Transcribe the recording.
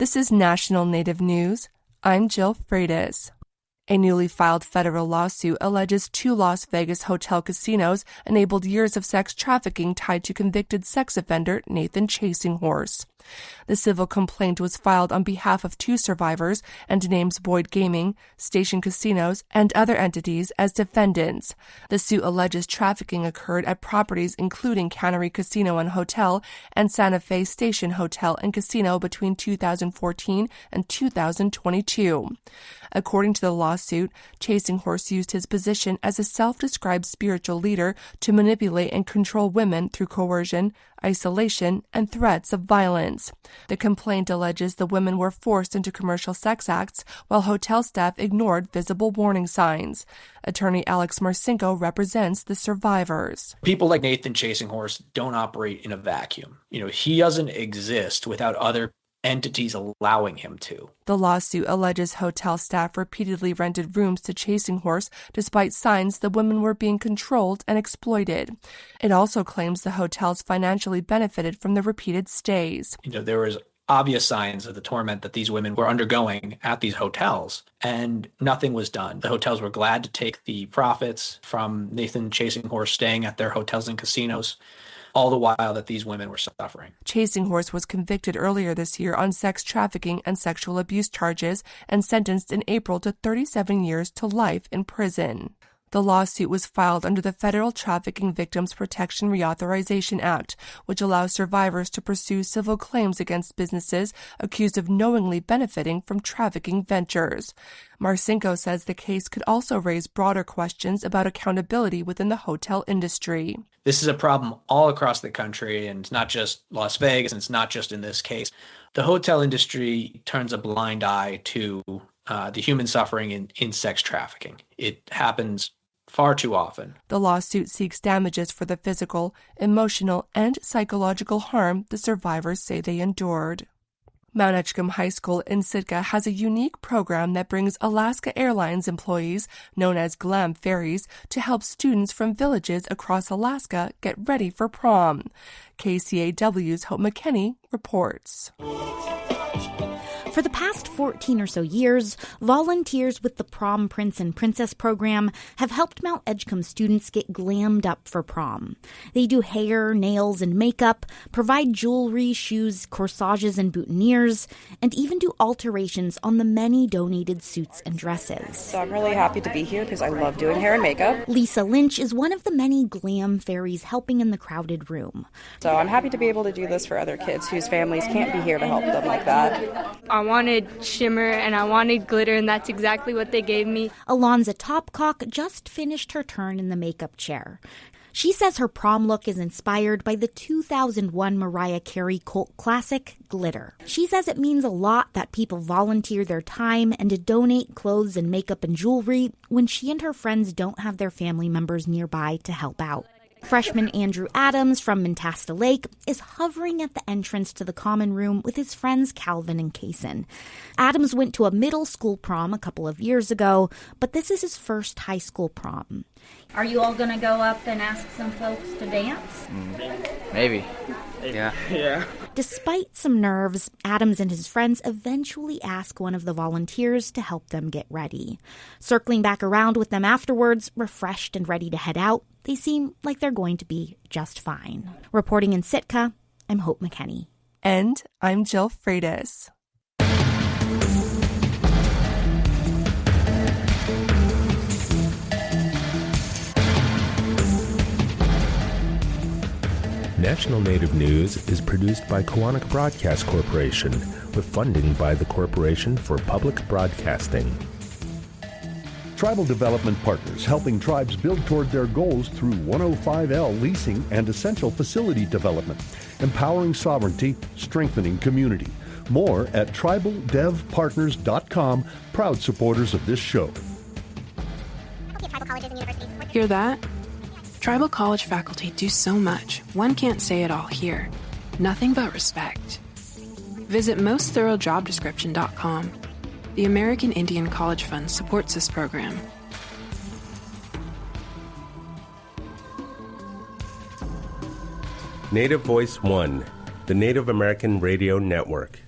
This is National Native News. I'm Jill Freitas. A newly filed federal lawsuit alleges 2 Las Vegas hotel casinos enabled years of sex trafficking tied to convicted sex offender Nathan Chasinghorse. The civil complaint was filed on behalf of 2 survivors and names Boyd Gaming, Station Casinos, and other entities as defendants. The suit alleges trafficking occurred at properties including Cannery Casino and Hotel and Santa Fe Station Hotel and Casino between 2014 and 2022. According to the lawsuit, Chasinghorse used his position as a self-described spiritual leader to manipulate and control women through coercion, isolation, and threats of violence. The complaint alleges the women were forced into commercial sex acts while hotel staff ignored visible warning signs. Attorney Alex Marcinko represents the survivors. People like Nathan Chasinghorse don't operate in a vacuum. He doesn't exist without other entities allowing him to. The lawsuit alleges hotel staff repeatedly rented rooms to Chasinghorse despite signs the women were being controlled and exploited. It also claims the hotels financially benefited from the repeated stays. There was obvious signs of the torment that these women were undergoing at these hotels, and nothing was done. The hotels were glad to take the profits from Nathan Chasinghorse staying at their hotels and casinos, all the while that these women were suffering. Chasinghorse was convicted earlier this year on sex trafficking and sexual abuse charges and sentenced in April to 37 years to life in prison. The lawsuit was filed under the Federal Trafficking Victims Protection Reauthorization Act, which allows survivors to pursue civil claims against businesses accused of knowingly benefiting from trafficking ventures. Marcinko says the case could also raise broader questions about accountability within the hotel industry. This is a problem all across the country, and it's not just Las Vegas, and it's not just in this case. The hotel industry turns a blind eye to the human suffering in sex trafficking. It happens far too often. The lawsuit seeks damages for the physical, emotional, and psychological harm the survivors say they endured. Mount Edgecombe High School in Sitka has a unique program that brings Alaska Airlines employees, known as Glam fairies, to help students from villages across Alaska get ready for prom. KCAW's Hope McKinney reports. For the past 14 or so years, volunteers with the Prom Prince and Princess program have helped Mount Edgecombe students get glammed up for prom. They do hair, nails, and makeup, provide jewelry, shoes, corsages, and boutonnieres, and even do alterations on the many donated suits and dresses. So I'm really happy to be here because I love doing hair and makeup. Lisa Lynch is one of the many glam fairies helping in the crowded room. So I'm happy to be able to do this for other kids whose families can't be here to help them like that. I wanted shimmer and I wanted glitter, and that's exactly what they gave me. Alonza Topcock just finished her turn in the makeup chair. She says her prom look is inspired by the 2001 Mariah Carey cult classic, Glitter. She says it means a lot that people volunteer their time and to donate clothes and makeup and jewelry when she and her friends don't have their family members nearby to help out. Freshman Andrew Adams from Mentasta Lake is hovering at the entrance to the common room with his friends Calvin and Kaysen. Adams went to a middle school prom a couple of years ago, but this is his first high school prom. Are you all going to go up and ask some folks to dance? Maybe. Yeah. Despite some nerves, Adams and his friends eventually ask one of the volunteers to help them get ready. Circling back around with them afterwards, refreshed and ready to head out, they seem like they're going to be just fine. Reporting in Sitka, I'm Hope McKinney. And I'm Jill Freitas. National Native News is produced by Kawanak Broadcast Corporation with funding by the Corporation for Public Broadcasting. Tribal Development Partners, helping tribes build toward their goals through 105L leasing and essential facility development, empowering sovereignty, strengthening community. More at tribaldevpartners.com, proud supporters of this show. Hear that? Tribal college faculty do so much, one can't say it all here. Nothing but respect. Visit mostthoroughdjobdescription.com. The American Indian College Fund supports this program. Native Voice One, the Native American Radio Network.